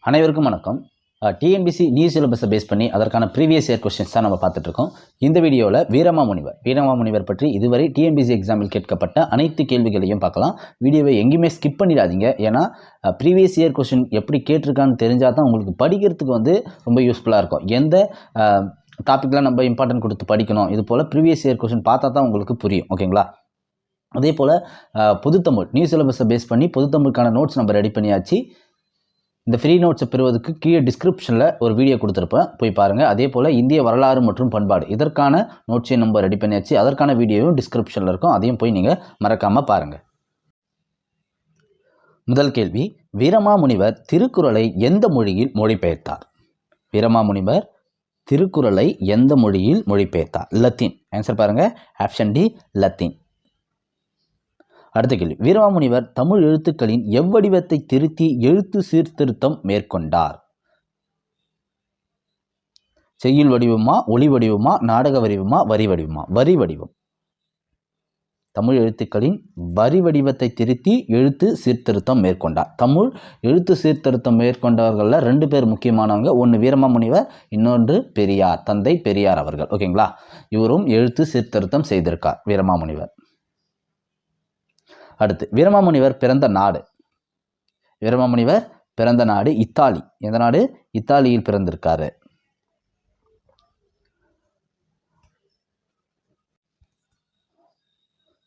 அனைவருக்கும் வணக்கம். TNPSC new சிலபஸை பேஸ் பண்ணி அதற்கான ப்ரீவியஸ் இயர் கொஸ்டின்ஸ் தான் நம்ம பார்த்துட்ருக்கோம். இந்த வீடியோவில் வீரமாமுனிவர் பற்றி இதுவரை டிஎன்பிசி எக்ஸாமில் கேட்கப்பட்ட அனைத்து கேள்விகளையும் பார்க்கலாம். வீடியோவை எங்கேயுமே ஸ்கிப் பண்ணிடாதீங்க. ஏன்னா ப்ரீவியஸ் இயர் கொஸ்டின் எப்படி கேட்டிருக்கான்னு தெரிஞ்சால் தான் உங்களுக்கு படிக்கிறதுக்கு ரொம்ப யூஸ்ஃபுல்லாக இருக்கும். எந்த டாப்பிக்லாம் நம்ம இம்பார்ட்டன்ட் கொடுத்து படிக்கணும், இது போல் ப்ரீவியஸ் இயர் கொஸ்டின் பார்த்தா தான் உங்களுக்கு புரியும். ஓகேங்களா? அதே போல் பொதுத்தமிழ் நியூ சிலபஸை பேஸ் பண்ணி பொதுத்தமிழுக்கான நோட்ஸ் நம்ம ரெடி பண்ணியாச்சு. இந்த ஃப்ரீ நோட்ஸை பெறுவதற்கு கீழே டிஸ்கிரிப்ஷனில் ஒரு வீடியோ கொடுத்துருப்பேன், போய் பாருங்கள். அதே போல் இந்திய வரலாறு மற்றும் பண்பாடு இதற்கான நோட்ஸையும் நம்ம ரெடி பண்ணியாச்சு. அதற்கான வீடியோவும் டிஸ்கிரிப்ஷனில் இருக்கும், அதையும் போய் நீங்கள் மறக்காமல் பாருங்கள். முதல் கேள்வி, வீரமாமுனிவர் திருக்குறளை எந்த மொழியில் மொழிபெயர்த்தார்? வீரமாமுனிவர் திருக்குறளை எந்த மொழியில் மொழிபெயர்த்தார்? லத்தீன். ஆன்சர் பாருங்கள், ஆப்ஷன் டி, லத்தீன். அடுத்த கேள்வி, வீரமாமுனிவர் தமிழ் எழுத்துக்களின் எவ்வடிவத்தை திருத்தி எழுத்து சீர்திருத்தம் மேற்கொண்டார்? செய்யுள் வடிவமா, ஒளி வடிவமா, நாடக வடிவமா, வரி வடிவமா? வரி வடிவம். தமிழ் எழுத்துக்களின் வரி வடிவத்தை திருத்தி எழுத்து சீர்திருத்தம் மேற்கொண்டார். தமிழ் எழுத்து சீர்திருத்தம் மேற்கொண்டவர்களில் 2 பேர் முக்கியமானவங்க. ஒன்று வீரமாமுனிவர், இன்னொன்று பெரியார், தந்தை பெரியார் அவர்கள். ஓகேங்களா? இவரும் எழுத்து சீர்திருத்தம் செய்திருக்கார் வீரமாமுனிவர். அடுத்து, வீரமாமுனிவர் பிறந்த நாடு. வீரமாமுனிவர் பிறந்த நாடு இத்தாலி. எந்த நாடு? இத்தாலியில் பிறந்திருக்காரு.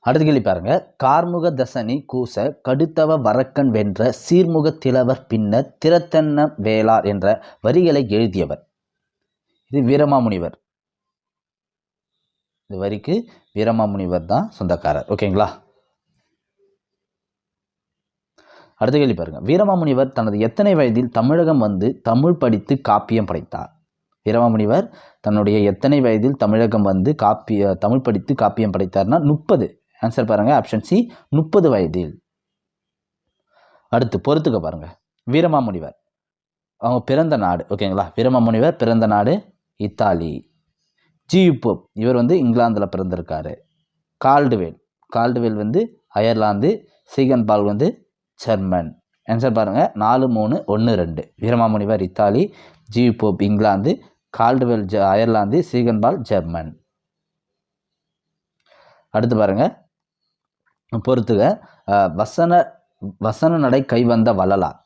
அடுத்த கேள்வி பாருங்க, கார்முக தசனி கூச கடுத்தவ வரக்கன் வென்ற சீர்முக திலவர் பின்னர் திறத்தென்ன வேளார் என்ற வரிகளை எழுதியவர்? இது வீரமாமுனிவர். இந்த வரிக்கு வீரமாமுனிவர் தான் சொந்தக்காரர். ஓகேங்களா? அடுத்த கேள்வி பாருங்க, வீரமாமுனிவர் தனது எத்தனை வயதில் தமிழகம் வந்து தமிழ் படித்து காப்பியம் படைத்தார்? வீரமாமுனிவர் தன்னுடைய எத்தனை வயதில் தமிழகம் வந்து தமிழ் படித்து காப்பியம் படைத்தார்னா 30. ஆன்சர் பாருங்க, ஆப்ஷன் சி, 30 வயதில். அடுத்து பொறுத்துக்க பாருங்க, வீரமாமுனிவர் அவங்க பிறந்த நாடு. ஓகேங்களா? வீரமாமுனிவர் பிறந்த நாடு இத்தாலி. ஜியூபோப் இவர் இங்கிலாந்தில் பிறந்திருக்காரு. Caldwell Ireland. Ziegenbalg German. Answer பாருங்கள், 4, 3, 1, 2. Veeramamunivar Italy, G U Pope England, Caldwell Ireland, Ziegenbalg German. அடுத்து பாருங்கள், பொறுத்துக, வசன நடை கைவந்த வள்ளலார்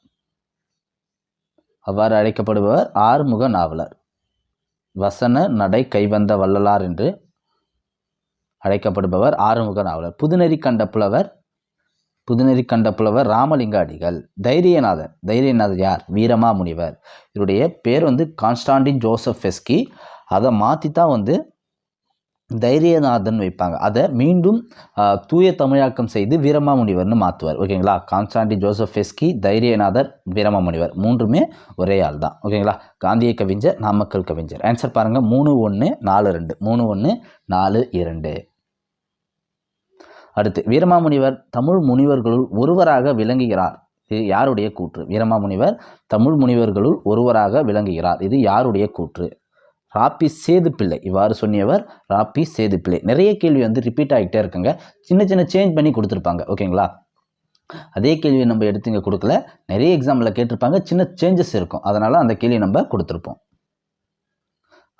அவ்வாறு அழைக்கப்படுபவர் ஆறுமுக நாவலர். வசன நடை கைவந்த வள்ளலார் என்று அழைக்கப்படுபவர் ஆறுமுக நாவலர். புதுநெறி கண்ட புலவர் ராமலிங்க அடிகள். தைரியநாதர் யார்? வீரமாமுனிவர். இவருடைய பேர் கான்ஸ்டாண்டின் ஜோசப் ஃபெஸ்கி. அதை மாற்றி தான் தைரியநாதன் வைப்பாங்க. அதை மீண்டும் தூய தமிழாக்கம் செய்து வீரமாமுனிவர்னு மாற்றுவார். ஓகேங்களா? கான்ஸ்டாண்டின் ஜோசப் ஃபெஸ்கி, தைரியநாதர், வீரமாமுனிவர் 3மே ஒரே ஆள் தான். ஓகேங்களா? காந்திய கவிஞர், நாமக்கல் கவிஞர். ஆன்சர் பாருங்கள், 3, 1, 4, 2. 3, 1, 4, 2. அடுத்து, வீரமாமுனிவர் தமிழ் முனிவர்களுள் ஒருவராக விளங்குகிறார். இது யாருடைய கூற்று? வீரமாமுனிவர் தமிழ் முனிவர்களுள் ஒருவராக விளங்குகிறார். இது யாருடைய கூற்று? ராப்பி சேதுப்பிள்ளை. இவ்வாறு சொன்னியவர் ராப்பி சேதுப்பிள்ளை. நிறைய கேள்வி ரிப்பீட் ஆகிட்டே இருக்குங்க. சின்ன சேஞ்ச் பண்ணி கொடுத்துருப்பாங்க. ஓகேங்களா? அதே கேள்வியை நம்ம எடுத்து இங்கே கொடுக்கல. நிறைய எக்ஸாம்பிள் கேட்டிருப்பாங்க, சின்ன சேஞ்சஸ் இருக்கும். அதனால் அந்த கேள்வியை நம்ம கொடுத்துருப்போம்.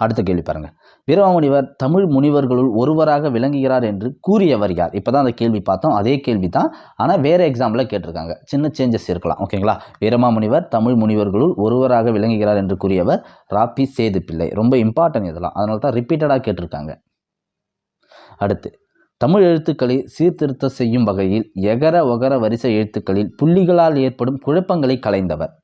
அடுத்த கேள்வி பாருங்கள், வீரமாமுனிவர் தமிழ் முனிவர்களுள் ஒருவராக விளங்குகிறார் என்று கூறியவர் யார்? இப்போ தான் அந்த கேள்வி பார்த்தோம், அதே கேள்வி தான், ஆனால் வேறு எக்ஸாம்பிளில் கேட்டிருக்காங்க. சின்ன சேஞ்சஸ் இருக்கலாம். ஓகேங்களா? வீரமாமுனிவர் தமிழ் முனிவர்களுள் ஒருவராக விளங்குகிறார் என்று கூறியவர் ராப்பி சேதுப்பிள்ளை. ரொம்ப இம்பார்ட்டன்ட் இதெல்லாம், அதனால தான் ரிப்பீட்டடாக கேட்டிருக்காங்க. அடுத்து, தமிழ் எழுத்துக்களை சீர்திருத்தம் செய்யும் வகையில் எகர ஒகர வரிசை எழுத்துக்களில் புள்ளிகளால் ஏற்படும் குழப்பங்களை களைந்தவர்.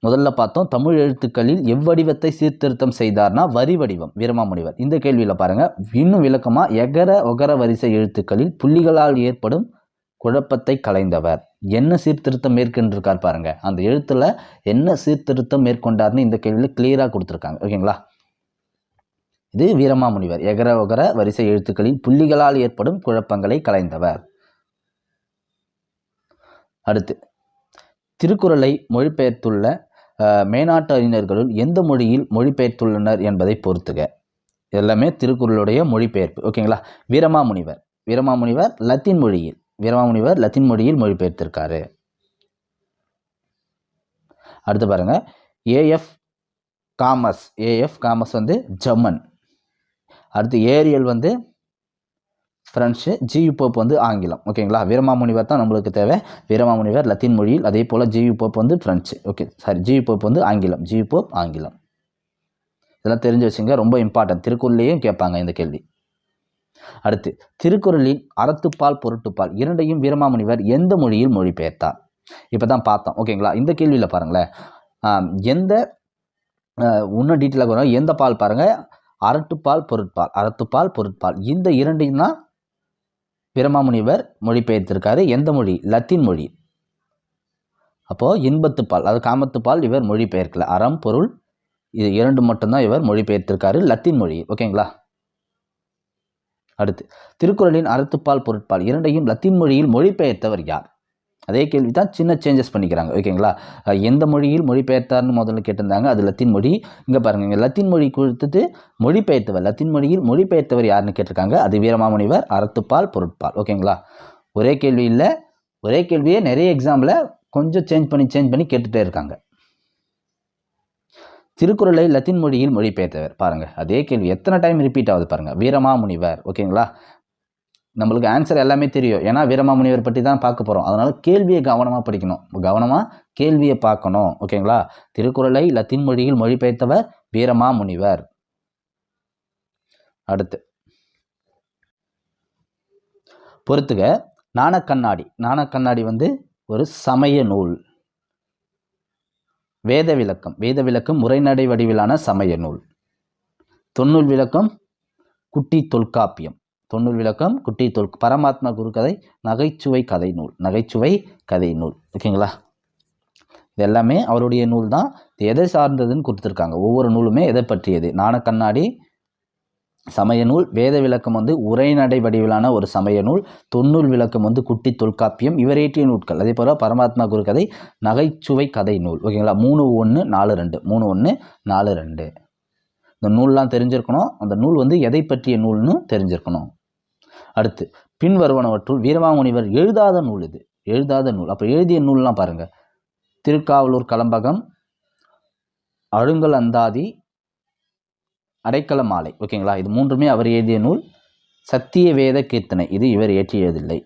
முதல்ல பார்த்தோம், தமிழ் எழுத்துக்களில் எவ்வடிவத்தை சீர்திருத்தம் செய்தார்னா வரி வடிவம், வீரமாமுனிவர். இந்த கேள்வியில் பாருங்கள், இன்னும் விளக்கமாக எகர ஒகர வரிசை எழுத்துக்களில் புள்ளிகளால் ஏற்படும் குழப்பத்தை களைந்தவர். என்ன சீர்திருத்தம் மேற்கொண்டிருக்கார் பாருங்க, அந்த எழுத்துல என்ன சீர்திருத்தம் மேற்கொண்டார்னு இந்த கேள்வியில் கிளியராக கொடுத்துருக்காங்க. ஓகேங்களா? இது வீரமாமுனிவர். எகர ஒகர வரிசை எழுத்துக்களில் புள்ளிகளால் ஏற்படும் குழப்பங்களை களைந்தவர். அடுத்து, திருக்குறளை மொழிபெயர்த்துள்ள மேனாட்டு அறிஞர்களுள் எந்த மொழியில் மொழிபெயர்த்துள்ளனர் என்பதை பொறுத்துக. எல்லாமே திருக்குறளுடைய மொழிபெயர்ப்பு. ஓகேங்களா? வீரமாமுனிவர் லத்தீன் மொழியில் மொழிபெயர்த்திருக்காரு. அடுத்து பாருங்கள் ஏஎஃப் காமர்ஸ் வந்து ஜெர்மன். அடுத்து ஏரியல் வந்து ஃப்ரெஞ்சு, ஜியு போப் வந்து ஆங்கிலம். ஓகேங்களா, வீரமாமுனிவர் தான் நம்மளுக்கு தேவை. வீரமாமுனிவர் லத்தீன் மொழியில், அதே போல் ஜியு போப் வந்து ஃப்ரெஞ்சு. ஓகே ஜியு போப் வந்து ஆங்கிலம். ஜியு போப் ஆங்கிலம். இதெல்லாம் தெரிஞ்சு வச்சுங்க, ரொம்ப இம்பார்ட்டன்ட். திருக்குறளையும் கேட்பாங்க இந்த கேள்வி. அடுத்து திருக்குறளின் அறத்துப்பால் பொருட்டுப்பால் இரண்டையும் வீரமாமுனிவர் எந்த மொழியில் மொழிபெயர்த்தார்? இப்போ தான் பார்த்தோம். ஓகேங்களா, இந்த கேள்வியில் பாருங்களேன், எந்த இன்னும் டீட்டெயிலாக வரும். எந்த பால் பாருங்கள், அறத்துப்பால் பொருட்பால் இந்த இரண்டையும் தான் வீரமாமுனிவர் மொழிபெயர்த்திருக்காரு. எந்த மொழி? லத்தீன் மொழி. அப்போது இன்பத்துப்பால், அது காமத்துப்பால் இவர் மொழிபெயர்க்கல. அறம் பொருள் இது இரண்டு மட்டும்தான் இவர் மொழிபெயர்த்திருக்காரு லத்தீன் மொழி. ஓகேங்களா. அடுத்து திருக்குறளின் அறத்துப்பால் பொருட்பால் இரண்டையும் லத்தீன் மொழியில் மொழிபெயர்த்தவர் யார்? அதே கேள்வி தான், சின்ன சேஞ்சஸ் பண்ணிக்கிறாங்க. ஓகேங்களா, எந்த மொழியில் மொழிபெயர்த்தார்னு முதல்ல கேட்டிருந்தாங்க, அது லத்தீன் மொழி. இங்கே பாருங்கள், இங்கே லத்தீன் மொழி கொடுத்துட்டு மொழிபெயர்த்தவர், லத்தீன் மொழியில் மொழிபெயர்த்தவர் யாருன்னு கேட்டிருக்காங்க. அது வீரமாமுனிவர். அறத்துப்பால் பொருட்பால். ஓகேங்களா, ஒரே கேள்வி இல்லை, ஒரே கேள்வியே நிறைய எக்ஸாமில் கொஞ்சம் சேஞ்ச் பண்ணி கேட்டுகிட்டே இருக்காங்க. திருக்குறளை லத்தீன் மொழியில் மொழிபெயர்த்தவர் பாருங்கள், அதே கேள்வி எத்தனை டைம் ரிப்பீட் ஆகுது பாருங்கள், வீரமாமுனிவர். ஓகேங்களா, நம்மளுக்கு ஆன்சர் எல்லாமே தெரியும், ஏன்னா வீரமாமுனிவர் பற்றி தான் பார்க்க போகிறோம். அதனால் கேள்வியை கவனமாக படிக்கணும், கவனமாக கேள்வியை பார்க்கணும். ஓகேங்களா, திருக்குறளை லத்தீன் மொழியில் மொழிபெயர்த்தவர் வீரமாமுனிவர். அடுத்து பொறுத்துக, நாணக்கண்ணாடி வந்து ஒரு சமய நூல். வேத விளக்கம் உரைநடை வடிவிலான சமய நூல். தொன்னூல் விளக்கம் குட்டி தொல்காப்பியம். பரமாத்மா குருகதை நகைச்சுவை கதை நூல். ஓகேங்களா, இது எல்லாமே அவருடைய நூல் தான். இது எதை சார்ந்ததுன்னு கொடுத்துருக்காங்க, ஒவ்வொரு நூலுமே எதை பற்றியது. நாணக்கண்ணாடி சமய நூல், வேத விளக்கம் வந்து உரைநடை வடிவிலான ஒரு சமய நூல், தொன்னூல் விளக்கம் வந்து குட்டி தொல்காப்பியம், இவர் இயற்றிய நூல்கள். அதே போல் பரமாத்மா குருகதை நகைச்சுவை கதை நூல். ஓகேங்களா, 3-1-4-2 இந்த நூல்லாம் தெரிஞ்சிருக்கணும். அந்த நூல் வந்து எதை பற்றிய நூல்னு தெரிஞ்சிருக்கணும். அடுத்து பின்வருவனவற்றுள் வீரமாமுனிவர் எழுதாத நூல் இது. அப்போ எழுதிய நூல்லாம் பாருங்கள், திருக்காவலூர் கலம்பகம், அழுங்கல் அந்தாதி, அடைக்கல மாலை. ஓகேங்களா, இது மூன்றுமே அவர் எழுதிய நூல். சத்தியவேத கீர்த்தனை இது இவர் இயற்றியதில்லை.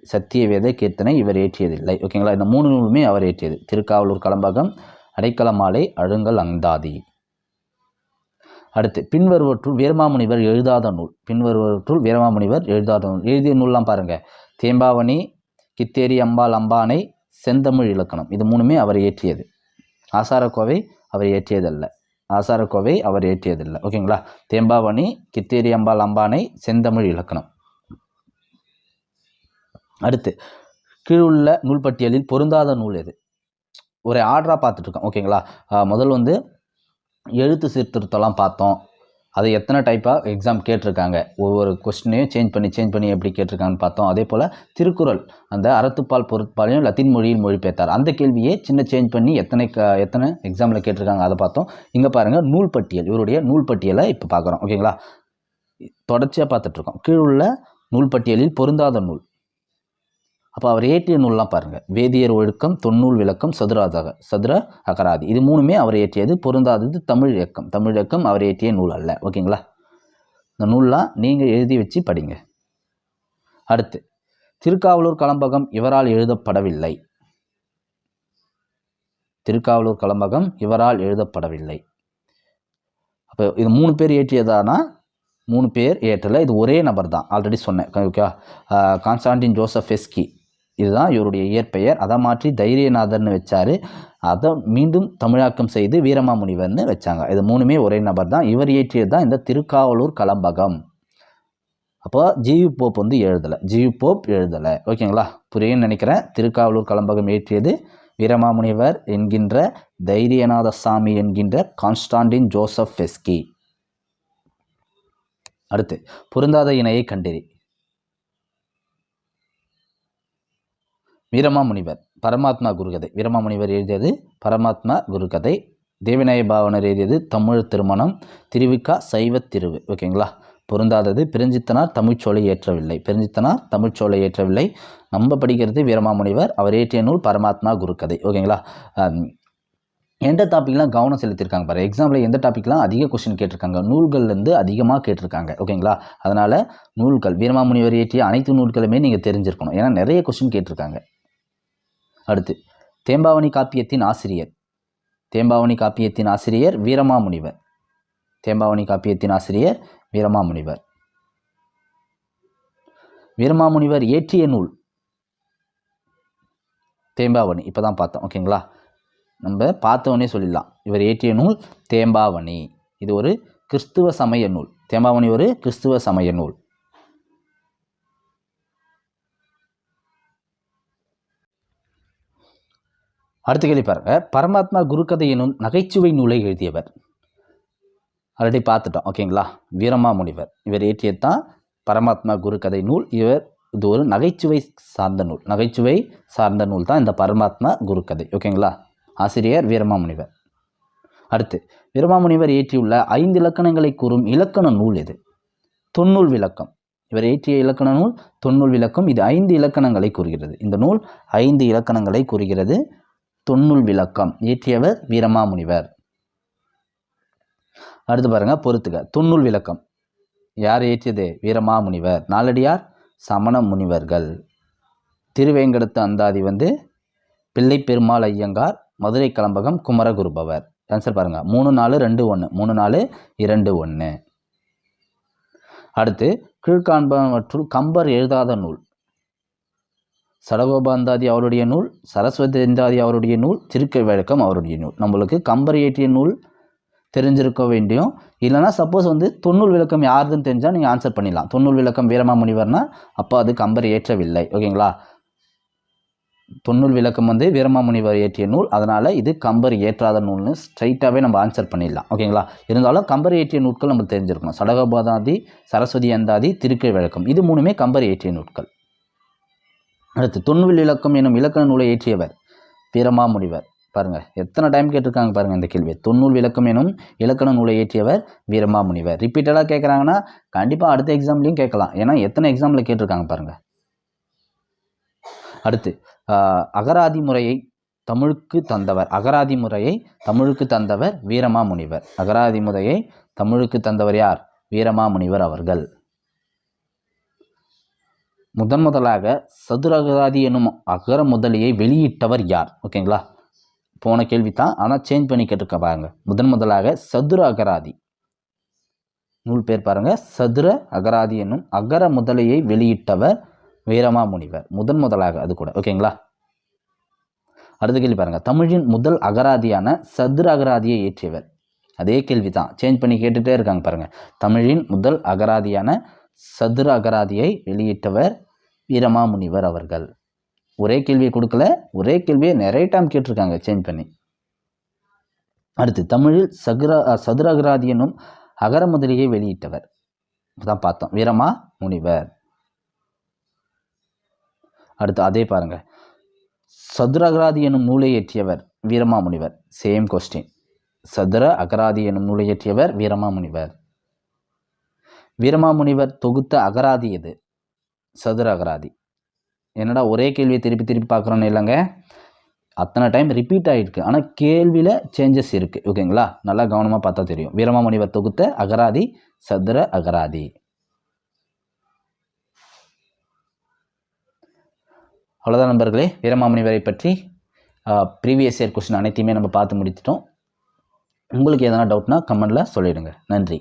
ஓகேங்களா, இந்த 3 நூலுமே அவர் இயற்றியது. திருக்காவலூர் கலம்பகம், அடைக்கல மாலை, அழுங்கல் அந்தாதி. அடுத்து பின்வருவற்றுள் வீரமாமுனிவர் எழுதாத நூல். எழுதிய நூல்லாம் பாருங்கள், தேம்பாவணி, கித்தேரி அம்பாள் அம்பானை, செந்தமிழ் இலக்கணம். இது 3மே அவர் இயற்றியது. ஆசாரக்கோவை அவர் இயற்றியதில்லை. ஓகேங்களா, தேம்பாவணி, கித்தேரி அம்பாள் அம்பானை, செந்தமிழ் இலக்கணம். அடுத்து கீழுள்ள நூல் பட்டியலில் பொருந்தாத நூல் எது? ஒரு ஆர்டராக பார்த்துட்ருக்கோம். ஓகேங்களா, முதல் வந்து எழுத்து சீர்திருத்தம்லாம் பார்த்தோம். அது எத்தனை டைப்பாக எக்ஸாம் கேட்டிருக்காங்க, ஒவ்வொரு கொஸ்டினையும் சேஞ்ச் பண்ணி எப்படி கேட்டிருக்காங்கன்னு பார்த்தோம். அதே போல் திருக்குறள் அந்த அறத்துப்பால் பொருட்பாலையும் லத்தீன் மொழியில் மொழிபெயர்த்தார். அந்த கேள்வியே சின்ன சேஞ்ச் பண்ணி எத்தனை எக்ஸாமில் கேட்டிருக்காங்க அதை பார்த்தோம். இங்கே பாருங்கள், நூல் பட்டியல், இவருடைய நூல் பட்டியலை இப்போ பார்க்குறோம். ஓகேங்களா, தொடர்ச்சியாக பார்த்துட்ருக்கோம். கீழுள்ள நூல் பட்டியலில் பொருந்தாத நூல். அப்போ அவர் இயற்றிய நூல்லாம் பாருங்கள், வேதியர் ஒழுக்கம், தொன்னூல் விளக்கம், சதுர அகராதி. இது 3மே அவர் இயற்றியது. பொருந்தாதது தமிழ் இயக்கம் அவர் இயற்றிய நூல் அல்ல. ஓகேங்களா, இந்த நூல்லாம் நீங்கள் எழுதி வச்சு படிங்க. அடுத்து திருக்காவலூர் கலம்பகம் இவரால் எழுதப்படவில்லை. அப்போ இது 3 பேர் இயற்றியதானா? 3 பேர் இயற்றலை, இது ஒரே நபர் தான். ஆல்ரெடி சொன்னேன். ஓகே, கான்ஸ்டான்டின் ஜோசப் ஃபெஸ்கி இதுதான் இவருடைய இயற்பெயர். அதை மாற்றி தைரியநாதர்னு வச்சார். அதை மீண்டும் தமிழாக்கம் செய்து வீரமாமுனிவர்னு வச்சாங்க. இது 3மே ஒரே நபர் தான். இவர் இயற்றியது தான் இந்த திருக்காவலூர் கலம்பகம். அப்போ ஜியு போப் வந்து எழுதலை. ஓகேங்களா, புரியுன்னு நினைக்கிறேன். திருக்காவலூர் கலம்பகம் இயற்றியது வீரமாமுனிவர் என்கின்ற தைரியநாத சாமி என்கின்ற கான்ஸ்டான்டின் ஜோசப் ஃபெஸ்கி. அடுத்து பொருந்தாத இணையை கண்டறி. வீரமாமுனிவர் பரமாத்மா குருகதை. வீரமாமுனிவர் எழுதியது பரமாத்மா குருகதை. தேவிநாய பாவனர் எழுதியது தமிழ் திருமணம். திருவிக்கா சைவ திருவு. ஓகேங்களா, பொருந்தாதது பிரிஞ்சித்தனார் தமிழ்ச்சோலை ஏற்றவில்லை. நம்ம படிக்கிறது வீரமாமுனிவர், அவர் இயற்றிய நூல் பரமாத்மா குருகதை. ஓகேங்களா, எந்த டாப்பிக்லாம் கவனம் செலுத்தியிருக்காங்க பாரு. எக்ஸாம்பிள் எந்த டாப்பிக்லாம் அதிக கொஸ்டின் கேட்டிருக்காங்க, நூல்கள்லேருந்து அதிகமாக கேட்டிருக்காங்க. ஓகேங்களா, அதனால் நூல்கள் வீரமாமுனிவர் இயற்றிய அனைத்து நூல்களுமே நீங்கள் தெரிஞ்சிருக்கணும், ஏன்னா நிறைய கொஸ்டின் கேட்டிருக்காங்க. அடுத்து தேம்பாவணி காப்பியத்தின் ஆசிரியர். தேம்பாவணி காப்பியத்தின் ஆசிரியர் வீரமாமுனிவர். தேம்பாவணி காப்பியத்தின் ஆசிரியர் வீரமாமுனிவர். வீரமாமுனிவர் இயற்றிய நூல் தேம்பாவணி. இப்போ தான் பார்த்தோம். ஓகேங்களா, நம்ம பார்த்தவொடனே சொல்லிடலாம், இவர் இயற்றிய நூல் தேம்பாவணி. இது ஒரு கிறிஸ்துவ சமய நூல். தேம்பாவணி ஒரு கிறிஸ்துவ சமய நூல். அடுத்த கேள்வி பாருங்க. பரமாத்மா குருகதை எனும் நகைச்சுவை நூலை எழுதியவர். ஆல்ரெடி பார்த்துட்டோம். ஓகேங்களா, வீரமாமுனிவர். இவர் இயற்றியது தான் பரமாத்மா குருகதை நூல். இது ஒரு நகைச்சுவை சார்ந்த நூல். நகைச்சுவை சார்ந்த நூல் தான் இந்த பரமாத்மா குருகதை. ஓகேங்களா, ஆசிரியர் வீரமாமுனிவர். அடுத்து வீரமாமுனிவர் இயற்றியுள்ள 5 இலக்கணங்களை கூறும் இலக்கண நூல் எது? தொன்னூல் விளக்கம். இவர் இயற்றிய இலக்கண நூல் தொன்னூல் விளக்கம். இது 5 இலக்கணங்களை கூறுகிறது. இந்த நூல் 5 இலக்கணங்களை கூறுகிறது. தொன்னூல் விளக்கம் இயற்றியவர் வீரமாமுனிவர். அடுத்து பாருங்க, பொறுத்துக. தொன்னூல் விளக்கம் யார் இயற்றியது? வீரமாமுனிவர். நாலடியார் சமண முனிவர்கள். திருவேங்கடத்து அந்தாதி பிள்ளை பெருமாள் ஐயங்கார். மதுரை கலம்பகம் குமரகுருபவர். ஆன்சர் பாருங்க, 3 4 2 1. 3 4 2 1. அடுத்து கீழ்காண்பவற்றுள் கம்பர் எழுதாத நூல். சடகோபாந்தாதி அவருடைய நூல், சரஸ்வதி அந்தாதி அவருடைய நூல், திருக்கை அவருடைய நூல். நம்மளுக்கு கம்பர் இயற்றிய நூல் தெரிஞ்சிருக்க வேண்டியும். இல்லைனா சப்போஸ் தொன்னூல் விளக்கம் யாருதுன்னு தெரிஞ்சால் நீங்கள் ஆன்சர் பண்ணிடலாம். தொன்னூல் விளக்கம் வீரமாமுனிவர்னா அப்போ அது கம்பர் இயற்றவில்லை. ஓகேங்களா, தொன்னூல் விளக்கம் வீரமாமுனிவர் இயற்றிய நூல், அதனால் இது கம்பர் இயற்றாத நூல்னு ஸ்ட்ரைட்டாகவே நம்ம ஆன்சர் பண்ணிடலாம். ஓகேங்களா, இருந்தாலும் கம்பர் இயற்றிய நூட்கள் நம்ம தெரிஞ்சிருக்கணும். சடகோபாந்தாதி, சரஸ்வதி அந்தாதி, திருக்கை விளக்கம், இது 3மே கம்பர் இயற்றிய நூட்கள். அடுத்து தொன்னூல் விளக்கம் எனும் இலக்கண நூலை இயற்றியவர் வீரமாமுனிவர். பாருங்கள், எத்தனை டைம் கேட்டிருக்காங்க பாருங்கள் இந்த கேள்வி. தொன்னூல் விளக்கம் எனும் இலக்கண நூலை இயற்றியவர் வீரமாமுனிவர். ரிப்பீட்டடாக கேட்குறாங்கன்னா கண்டிப்பாக அடுத்த எக்ஸாம்லையும் கேட்கலாம், ஏன்னா எத்தனை எக்ஸாமில் கேட்டிருக்காங்க பாருங்கள். அடுத்து அகராதி முறையை தமிழுக்கு தந்தவர். அகராதி முறையை தமிழுக்கு தந்தவர் வீரமாமுனிவர். அகராதி முறையை தமிழுக்கு தந்தவர் யார்? வீரமாமுனிவர் அவர்கள். முதலாக சதுரகராதி எனும் அகர முதலியை வெளியிட்டவர் யார்? ஓகேங்களா, போன கேள்வி தான், ஆனால் சேஞ்ச் பண்ணி கேட்டிருக்க பாருங்க. முதலாக சதுர அகராதி நூல் பேர் பாருங்க. சதுர அகராதி என்னும் அகர முதலையை வெளியிட்டவர் வீரமாமுனிவர். முதலாக அது கூட. ஓகேங்களா, அடுத்த கேள்வி பாருங்க. தமிழின் முதல் அகராதியான சதுர அகராதியை இயற்றியவர். அதே கேள்வி தான், சேஞ்ச் பண்ணி கேட்டுகிட்டே இருக்காங்க பாருங்க. தமிழின் முதல் அகராதியான சதுர அகராதியை வெளியிட்டவர் வீரமாமுனிவர் அவர்கள். ஒரே கேள்வியை கொடுக்கல, ஒரே கேள்வியை நிறைய டைம் கேட்டிருக்காங்க சேஞ்ச் பண்ணி. அடுத்து தமிழில் சதுர அகராதி என்னும் அகர முதலியை வெளியிட்டவர் தான் பார்த்தோம், வீரமாமுனிவர். அடுத்து அதே பாருங்க, சதுர அகராதி என்னும் நூலை இயற்றியவர் வீரமாமுனிவர். Same question. சதுர அகராதி என்னும் நூலை இயற்றியவர் வீரமாமுனிவர். வீரமாமுனிவர் தொகுத்த அகராதி எது? சதுர அகராதி. என்னடா ஒரே கேள்வியை திருப்பி பார்க்குறோன்னு இல்லைங்க, அத்தனை டைம் ரிப்பீட் ஆகிருக்கு, ஆனால் கேள்வியில் சேஞ்சஸ் இருக்குது. ஓகேங்களா, நல்லா கவனமாக பார்த்தா தெரியும். வீரமாமுனிவர் தொகுத்த அகராதி சதுர அகராதி. அவ்வளோதான் நண்பர்களே, வீரமாமுனிவரை பற்றி ப்ரீவியஸ் இயர் கொஸ்டின் அனைத்தையுமே நம்ம பார்த்து முடிச்சிட்டோம். உங்களுக்கு எதனா டவுட்னா கமெண்டில் சொல்லிவிடுங்க. நன்றி.